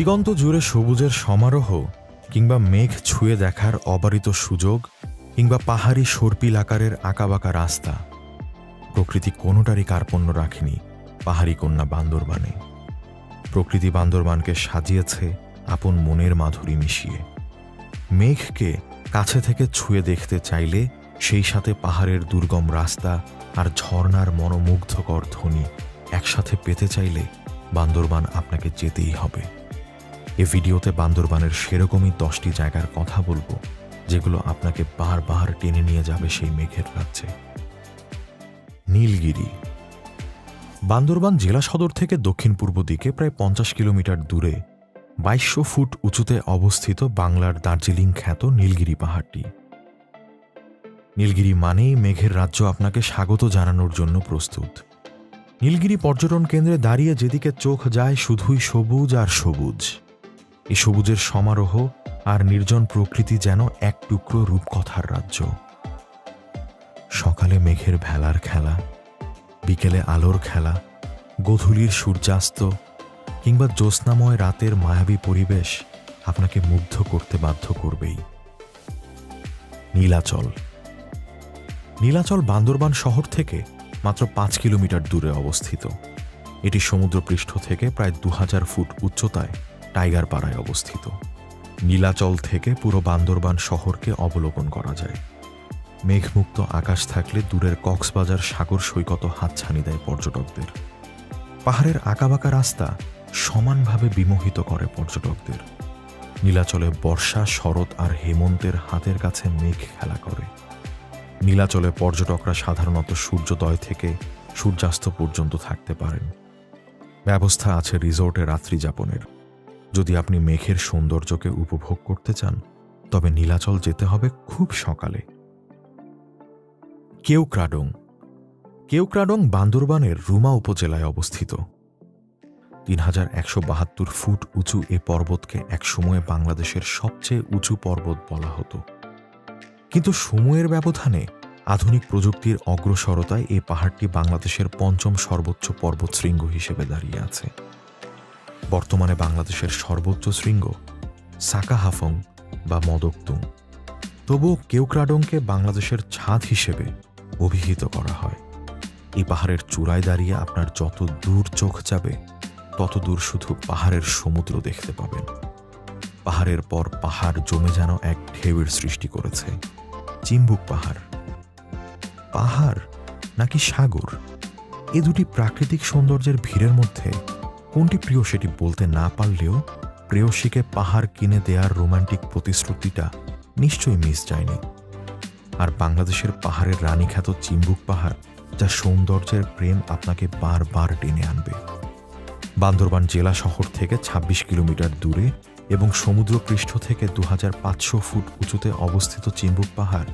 দিগন্ত জুড়ে সবুজের সমারোহ, কিংবা মেঘ ছুঁয়ে দেখার অবারিত সুযোগ, কিংবা পাহাড়ি সর্পিল আকারের আঁকাবাঁকা রাস্তা, প্রকৃতি কোনোটারই কার্পণ্য রাখেনি পাহাড়ি কন্যা বান্দরবানে। প্রকৃতি বান্দরবানকে সাজিয়েছে আপন মনের মাধুরী মিশিয়ে। মেঘকে কাছে থেকে ছুঁয়ে দেখতে চাইলে সেই সাথে পাহাড়ের দুর্গম রাস্তা আর ঝর্ণার মনোমুগ্ধকর ধ্বনি একসাথে পেতে চাইলে বান্দরবান আপনাকে যেতেই হবে। এ ভিডিওতে বান্দরবানের সেরকমই 10টি জায়গার কথা বলবো, যেগুলো আপনাকে বারবার টেনে নিয়ে যাবে সেই মেঘের রাজ্যে। নীলগিরি। বান্দরবান জেলা সদর থেকে দক্ষিণ পূর্ব দিকে প্রায় 50 কিলোমিটার দূরে 2200 ফুট উঁচুতে অবস্থিত বাংলার দার্জিলিং খ্যাত নীলগিরি পাহাড়টি। নীলগিরি মানেই মেঘের রাজ্য আপনাকে স্বাগত জানানোর জন্য প্রস্তুত। নীলগিরি পর্যটন কেন্দ্রে দাঁড়িয়ে যেদিকে চোখ যায় শুধুই সবুজ আর সবুজ। এই সবুজের সমারোহ আর নির্জন প্রকৃতি যেন এক টুকরো রূপকথার রাজ্য। সকালে মেঘের ভেলার খেলা, বিকেলে আলোর খেলা, গোধূলির সূর্যাস্ত কিংবা জ্যোৎস্নাময় রাতের মায়াবী পরিবেশ আপনাকে মুগ্ধ করতে বাধ্য করবেই। নীলাচল। নীলাচল বান্দরবান শহর থেকে মাত্র 5 কিলোমিটার দূরে অবস্থিত। এটি সমুদ্রপৃষ্ঠ থেকে প্রায় 2000 ফুট উচ্চতায় টাইগার পাড়ায় অবস্থিত। নীলাচল থেকে পুরো বান্দরবান শহরকে অবলোকন করা যায়। মেঘমুক্ত আকাশ থাকলে দূরের কক্সবাজার সাগর সৈকত হাতছানি দেয় পর্যটকদের। পাহাড়ের আঁকাবাঁকা রাস্তা সমানভাবে বিমোহিত করে পর্যটকদের। নীলাচলে বর্ষা, শরৎ আর হেমন্তের হাতের কাছে মেঘ খেলা করে। নীলাচলে পর্যটকরা সাধারণত সূর্যোদয় থেকে সূর্যাস্ত পর্যন্ত থাকতে পারেন। ব্যবস্থা আছে রিসোর্টে রাত্রি যাপনের। যদি আপনি মেঘের সৌন্দর্যকে উপভোগ করতে চান, তবে নীলাচল যেতে হবে খুব সকালে। কেওক্রাডং। কেওক্রাডং বান্দরবানের রুমা উপজেলায় অবস্থিত। 3172 ফুট উঁচু এ পর্বতকে একসময়ে বাংলাদেশের সবচেয়ে উঁচু পর্বত বলা হতো। কিন্তু সময়ের ব্যবধানে আধুনিক প্রযুক্তির অগ্রসরতায় এই পাহাড়টি বাংলাদেশের 5ম সর্বোচ্চ পর্বতশৃঙ্গ হিসেবে দাঁড়িয়ে আছে। বর্তমানে বাংলাদেশের সর্বোচ্চ শৃঙ্গ সাকাহাফং বা মদকতুং। তবুও কেওক্রাডংকে বাংলাদেশের ছাদ হিসেবে অভিহিত করা হয়। এই পাহাড়ের চূড়ায় দাঁড়িয়ে আপনার যত দূর চোখ যাবে, তত দূর শুধু পাহাড়ের সমুদ্র দেখতে পাবেন। পাহাড়ের পর পাহাড় জমে যেন এক ঢেউয়ের সৃষ্টি করেছে। চিম্বুক পাহাড়। পাহাড় নাকি সাগর, এ দুটি প্রাকৃতিক সৌন্দর্যের ভিড়ের মধ্যে কোনটি প্রিয় সেটি বলতে না পারলেও প্রেয়সীকে পাহাড় কিনে দেওয়ার রোমান্টিক প্রতিশ্রুতিটা নিশ্চয়ই মিস যায়নি। আর বাংলাদেশের পাহাড়ের রানীখ্যাত চিম্বুক পাহাড়, যা সৌন্দর্যের প্রেম আপনাকে বারবার টেনে আনবে। বান্দরবান জেলা শহর থেকে 26 কিলোমিটার দূরে এবং সমুদ্রপৃষ্ঠ থেকে 2500 ফুট উঁচুতে অবস্থিত চিম্বুক পাহাড়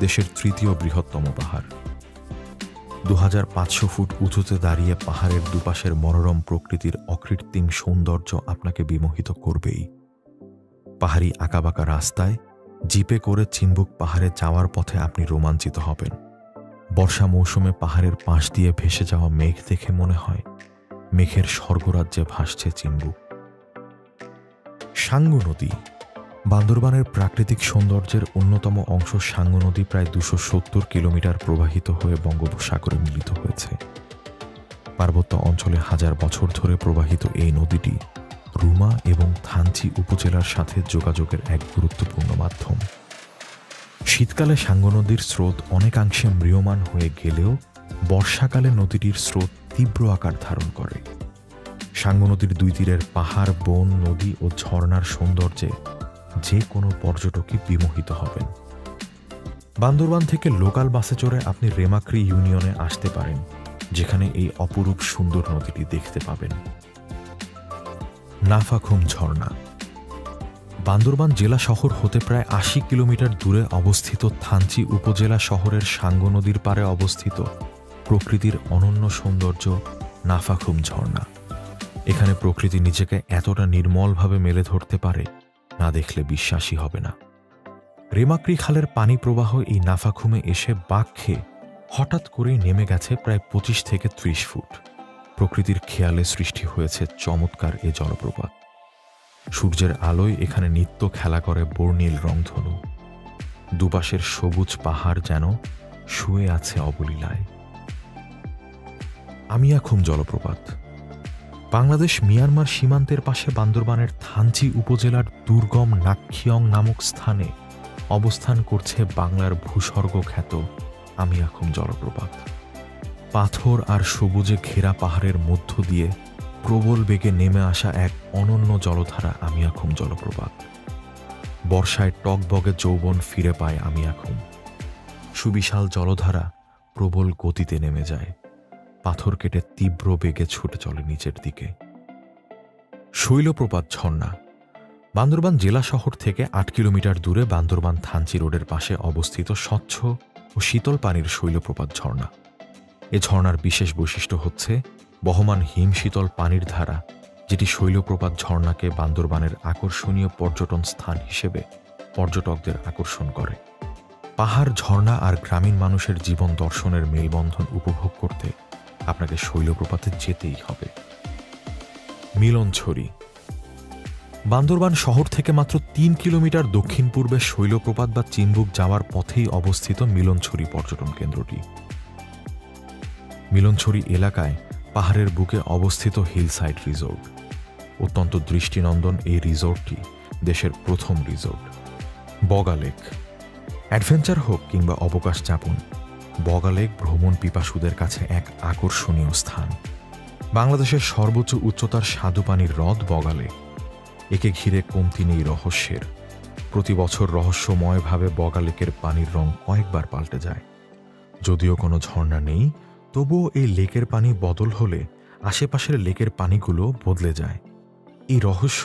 দেশের 3য় বৃহত্তম পাহাড়। 2500 ফুট উঁচুতে দাঁড়িয়ে পাহাড়ের দুপাশের মনোরম প্রকৃতির অকৃত্রিম সৌন্দর্য আপনাকে বিমোহিত করবেই। পাহাড়ি আঁকাবাঁকা রাস্তায় জিপে করে চিম্বুক পাহাড়ে যাওয়ার পথে আপনি রোমাঞ্চিত হবেন। বর্ষা মৌসুমে পাহাড়ের পাশ দিয়ে ভেসে যাওয়া মেঘ দেখে মনে হয় মেঘের স্বর্গরাজ্যে ভাসছে চিম্বুক। সাঙ্গু নদী। বান্দরবানের প্রাকৃতিক সৌন্দর্যের অন্যতম অংশ সাঙ্গু নদী প্রায় 270 কিলোমিটার প্রবাহিত হয়ে বঙ্গোপসাগরে মিলিত হয়েছে। পার্বত্য অঞ্চলে হাজার বছর ধরে প্রবাহিত এই নদীটি রুমা এবং থানচি উপজেলার সাথে যোগাযোগের এক গুরুত্বপূর্ণ মাধ্যম। শীতকালে সাঙ্গু নদীর স্রোত অনেকাংশে ম্রিয়মাণ হয়ে গেলেও বর্ষাকালে নদীটির স্রোত তীব্র আকার ধারণ করে। সাঙ্গু নদীর দুই তীরের পাহাড়, বন, নদী ও ঝর্ণার সৌন্দর্যে যে কোনো পর্যটকই বিমোহিত হবেন। বান্দরবান থেকে লোকাল বাসে চড়ে আপনি রেমাক্রি ইউনিয়নে আসতে পারেন, যেখানে এই অপরূপ সুন্দর নদীটি দেখতে পাবেন। নাফাখুম ঝর্ণা। বান্দরবান জেলা শহর হতে প্রায় 80 কিলোমিটার দূরে অবস্থিত থানচি উপজেলা শহরের সাঙ্গু নদীর পাড়ে অবস্থিত প্রকৃতির অনন্য সৌন্দর্য নাফাখুম ঝর্ণা। এখানে প্রকৃতি নিজেকে এতটা নির্মলভাবে মেলে ধরতে পারে, না দেখলে বিশ্বাসই হবে না। রেমাক্রি খালের পানি প্রবাহ এই নাফাখুমে এসে বাঁক খেয়ে হঠাৎ করেই নেমে গেছে প্রায় 25 থেকে 30 ফুট। প্রকৃতির খেয়ালে সৃষ্টি হয়েছে চমৎকার এ জলপ্রপাত। সূর্যের আলোয় এখানে নিত্য খেলা করে বর্ণিল রংধনু। দুপাশের সবুজ পাহাড় যেন শুয়ে আছে অবলীলায়। আমিয়াখুম জলপ্রপাত বাংলাদেশ মিয়ানমার সীমান্তের পাশে বান্দরবানের থানচি উপজেলার দুর্গম নাক্ষিয়ং নামক স্থানে অবস্থান করছে বাংলার ভূস্বর্গ খ্যাত আমিয়াখুম জলপ্রপাত। পাথর আর সবুজে ঘেরা পাহাড়ের মধ্য দিয়ে প্রবল বেগে নেমে আসা এক অনন্য জলধারা আমিয়াখুম জলপ্রপাত। বর্ষায় টকবগে যৌবন ফিরে পায় আমিয়াখুম। সুবিশাল জলধারা প্রবল গতিতে নেমে যায়, পাথর কেটে তীব্র বেগে ছুটে চলে নিচের দিকে। শৈলপ্রপাত ঝর্ণা বান্দরবান জেলা শহর থেকে 8 কিলোমিটার দূরে বান্দরবান থানচি রোডের পাশে অবস্থিত স্বচ্ছ ও শীতল পানির শৈলপ্রপাত ঝর্ণা। এ ঝর্ণার বিশেষ বৈশিষ্ট্য হচ্ছে বহমান হিমশীতল পানির ধারা, যেটি শৈলপ্রপাত ঝর্ণাকে বান্দরবানের আকর্ষণীয় পর্যটন স্থান হিসেবে পর্যটকদের আকর্ষণ করে। পাহাড়, ঝর্ণা আর গ্রামীণ মানুষের জীবন দর্শনের মেলবন্ধন উপভোগ করতে আপনাকে শৈলপ্রপাতে যেতেই হবে। মিলনছড়ি বান্দরবান শহর থেকে মাত্র 3 কিলোমিটার দক্ষিণ পূর্বে শৈলপ্রপাত বা চিম্বুক যাওয়ার পথেই অবস্থিত মিলনছড়ি পর্যটন কেন্দ্রটি। মিলনছড়ি এলাকায় পাহাড়ের বুকে অবস্থিত হিলসাইড রিসোর্ট। অত্যন্ত দৃষ্টিনন্দন এই রিসোর্টটি দেশের প্রথম রিসোর্ট। বগা লেক অ্যাডভেঞ্চার হোক কিংবা অবকাশ যাপন, বগা লেক ভ্রমণ পিপাসুদের কাছে এক আকর্ষণীয় স্থান। বাংলাদেশের সর্বোচ্চ উচ্চতার স্বাদুপানির হ্রদ বগা লেক। একে ঘিরে কমতি নেই রহস্যের। প্রতি বছর রহস্যময়ভাবে বগা লেকের পানির রং কয়েকবার পাল্টে যায়। যদিও কোনো ঝর্ণা নেই, তবুও এই লেকের পানি বদল হলে আশেপাশের লেকের পানিগুলো বদলে যায়। এই রহস্য